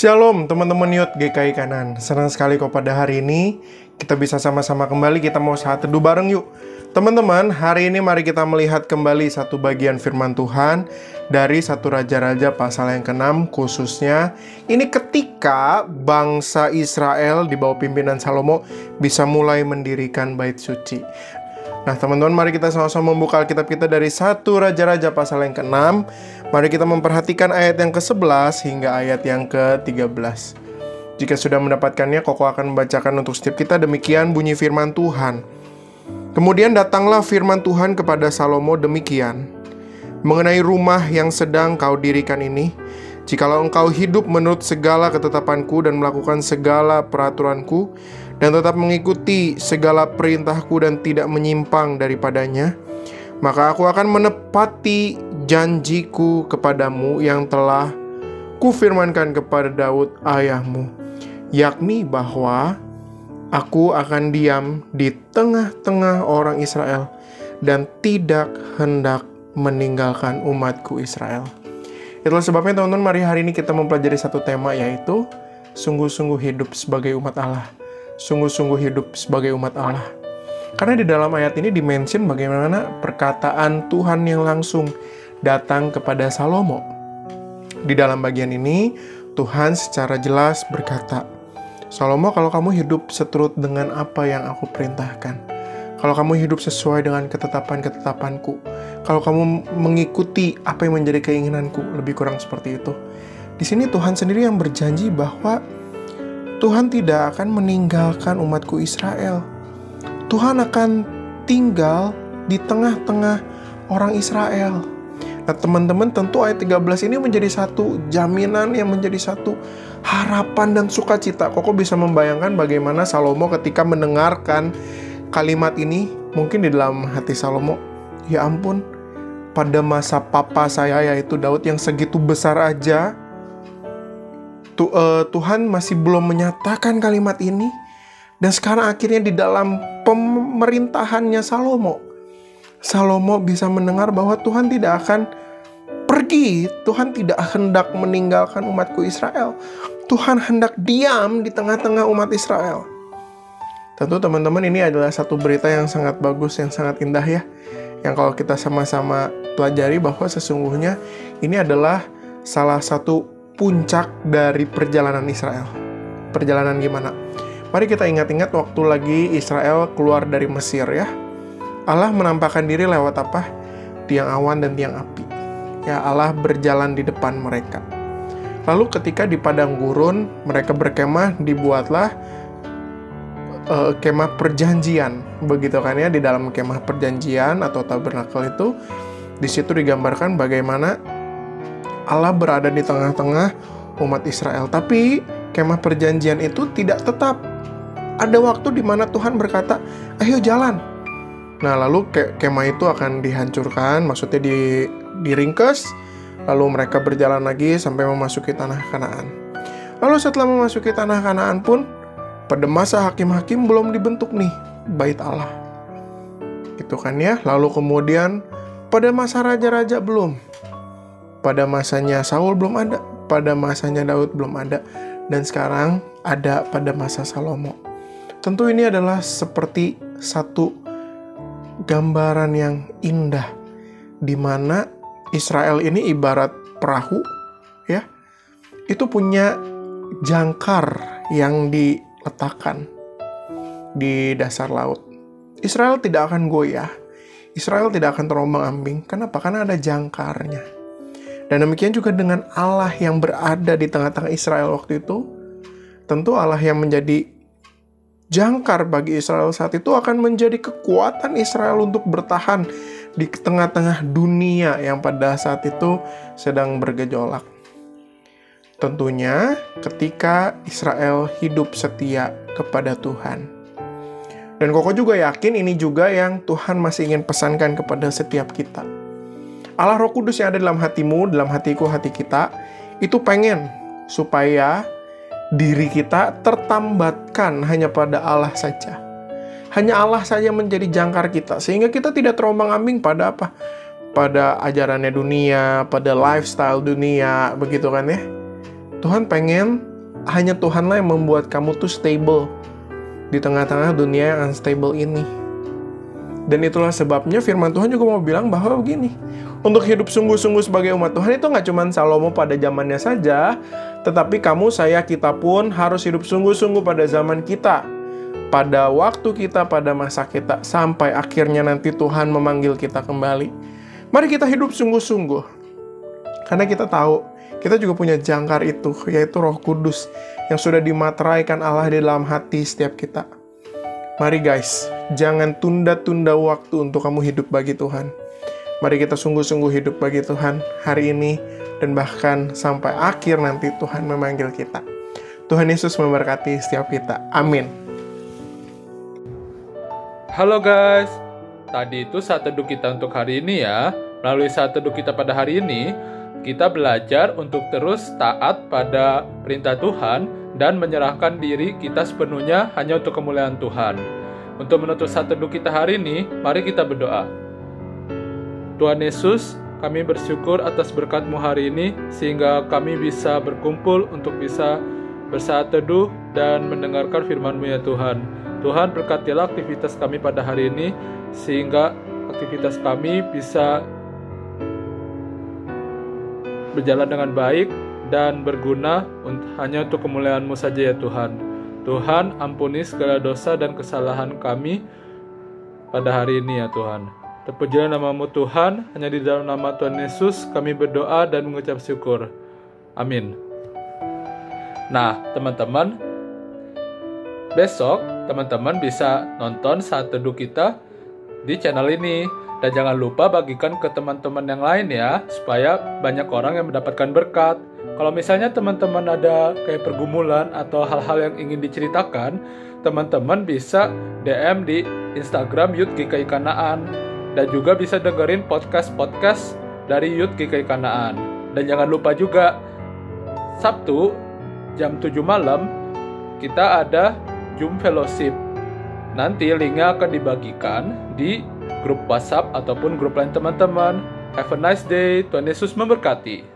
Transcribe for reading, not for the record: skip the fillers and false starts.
Shalom teman-teman Yud GKI Kanan. Senang sekali kok pada hari ini kita bisa sama-sama kembali, kita mau saat teduh bareng yuk. Teman-teman, hari ini mari kita melihat kembali satu bagian firman Tuhan dari 1 Raja-Raja pasal yang ke-6, khususnya ini ketika bangsa Israel di bawah pimpinan Salomo bisa mulai mendirikan bait suci. Nah teman-teman, mari kita sama-sama membuka Alkitab kita dari 1 Raja-Raja pasal yang ke-6. Mari kita memperhatikan ayat yang ke-11 hingga ayat yang ke-13. Jika sudah mendapatkannya, Koko akan membacakan untuk setiap kita. Demikian bunyi firman Tuhan. Kemudian datanglah firman Tuhan kepada Salomo demikian. Mengenai rumah yang sedang kau dirikan ini, jikalau engkau hidup menurut segala ketetapanku dan melakukan segala peraturanku, dan tetap mengikuti segala perintahku dan tidak menyimpang daripadanya, maka aku akan menepati janjiku kepadamu yang telah kufirmankan kepada Daud ayahmu, yakni bahwa aku akan diam di tengah-tengah orang Israel dan tidak hendak meninggalkan umatku Israel. Itulah sebabnya teman-teman, mari hari ini kita mempelajari satu tema, yaitu sungguh-sungguh hidup sebagai umat Allah. Sungguh-sungguh hidup sebagai umat Allah. Karena di dalam ayat ini dimention bagaimana perkataan Tuhan yang langsung datang kepada Salomo. Di dalam bagian ini, Tuhan secara jelas berkata, Salomo, kalau kamu hidup seturut dengan apa yang aku perintahkan, kalau kamu hidup sesuai dengan ketetapan-ketetapanku, kalau kamu mengikuti apa yang menjadi keinginanku, lebih kurang seperti itu. Di sini Tuhan sendiri yang berjanji bahwa Tuhan tidak akan meninggalkan umatku Israel. Tuhan akan tinggal di tengah-tengah orang Israel. Nah teman-teman, tentu ayat 13 ini menjadi satu jaminan, yang menjadi satu harapan dan sukacita. Koko bisa membayangkan bagaimana Salomo ketika mendengarkan kalimat ini. Mungkin di dalam hati Salomo, ya ampun, pada masa papa saya yaitu Daud yang segitu besar aja, Tuhan masih belum menyatakan kalimat ini. Dan sekarang akhirnya di dalam pemerintahannya Salomo bisa mendengar bahwa Tuhan tidak akan pergi. Tuhan tidak hendak meninggalkan umatku Israel. Tuhan hendak diam di tengah-tengah umat Israel. Tentu teman-teman, ini adalah satu berita yang sangat bagus, yang sangat indah ya. Yang kalau kita sama-sama pelajari bahwa sesungguhnya ini adalah salah satu puncak dari perjalanan Israel. Perjalanan gimana? Mari kita ingat-ingat waktu lagi Israel keluar dari Mesir ya. Allah menampakkan diri lewat apa? Tiang awan dan tiang api. Ya, Allah berjalan di depan mereka. Lalu ketika di padang gurun mereka berkemah, dibuatlah kemah perjanjian. Begitu kan ya, di dalam kemah perjanjian atau tabernakel itu, di situ digambarkan bagaimana Allah berada di tengah-tengah umat Israel. Tapi kemah perjanjian itu tidak tetap. Ada waktu di mana Tuhan berkata, ayo jalan. Nah lalu kemah itu akan dihancurkan, maksudnya diringkes. Lalu mereka berjalan lagi sampai memasuki tanah Kanaan. Lalu setelah memasuki tanah Kanaan pun, pada masa hakim-hakim belum dibentuk nih bait Allah. Gitu kan ya. Lalu kemudian pada masa raja-raja belum. Pada masanya Saul belum ada, pada masanya Daud belum ada, dan sekarang ada pada masa Salomo. Tentu ini adalah seperti satu gambaran yang indah, di mana Israel ini ibarat perahu, ya, itu punya jangkar yang diletakkan di dasar laut. Israel tidak akan goyah, Israel tidak akan terombang-ambing. Kenapa? Karena ada jangkarnya. Dan demikian juga dengan Allah yang berada di tengah-tengah Israel waktu itu. Tentu Allah yang menjadi jangkar bagi Israel saat itu akan menjadi kekuatan Israel untuk bertahan di tengah-tengah dunia yang pada saat itu sedang bergejolak. Tentunya ketika Israel hidup setia kepada Tuhan. Dan Koko juga yakin ini juga yang Tuhan masih ingin pesankan kepada setiap kita. Allah Roh Kudus yang ada dalam hatimu, dalam hatiku, hati kita, itu pengen supaya diri kita tertambatkan hanya pada Allah saja. Hanya Allah saja menjadi jangkar kita, sehingga kita tidak terombang-ambing pada apa? Pada ajarannya dunia, pada lifestyle dunia, begitu kan ya. Tuhan pengen hanya Tuhanlah yang membuat kamu tuh stable di tengah-tengah dunia yang unstable ini. Dan itulah sebabnya firman Tuhan juga mau bilang bahwa begini, untuk hidup sungguh-sungguh sebagai umat Tuhan itu nggak cuma Salomo pada zamannya saja, tetapi kamu, saya, kita pun harus hidup sungguh-sungguh pada zaman kita, pada waktu kita, pada masa kita, sampai akhirnya nanti Tuhan memanggil kita kembali. Mari kita hidup sungguh-sungguh, karena kita tahu kita juga punya jangkar itu, yaitu Roh Kudus yang sudah dimateraikan Allah di dalam hati setiap kita. Mari guys, jangan tunda-tunda waktu untuk kamu hidup bagi Tuhan. Mari kita sungguh-sungguh hidup bagi Tuhan hari ini, dan bahkan sampai akhir nanti Tuhan memanggil kita. Tuhan Yesus memberkati setiap kita. Amin. Halo guys, tadi itu saat teduh kita untuk hari ini ya. Melalui saat teduh kita pada hari ini, kita belajar untuk terus taat pada perintah Tuhan dan menyerahkan diri kita sepenuhnya hanya untuk kemuliaan Tuhan. Untuk menutup saat teduh kita hari ini, mari kita berdoa. Tuhan Yesus, kami bersyukur atas berkat-Mu hari ini, sehingga kami bisa berkumpul untuk bisa bersaat teduh dan mendengarkan firman-Mu ya Tuhan. Tuhan, berkatilah aktivitas kami pada hari ini, sehingga aktivitas kami bisa berjalan dengan baik dan berguna hanya untuk kemuliaan-Mu saja ya Tuhan. Tuhan, ampuni segala dosa dan kesalahan kami pada hari ini ya Tuhan. Terpujilah nama-Mu Tuhan, hanya di dalam nama Tuhan Yesus kami berdoa dan mengucap syukur. Amin. Nah, teman-teman, besok teman-teman bisa nonton saat teduh kita di channel ini. Dan jangan lupa bagikan ke teman-teman yang lain ya, supaya banyak orang yang mendapatkan berkat. Kalau misalnya teman-teman ada kayak pergumulan atau hal-hal yang ingin diceritakan, teman-teman bisa DM di Instagram Youth GKI Kanaan. Dan juga bisa dengerin podcast-podcast dari Youth GKI Kanaan. Dan jangan lupa juga, Sabtu jam 7 malam, kita ada Zoom Fellowship. Nanti linknya akan dibagikan di grup WhatsApp ataupun grup lain teman-teman. Have a nice day. Tuhan Yesus memberkati.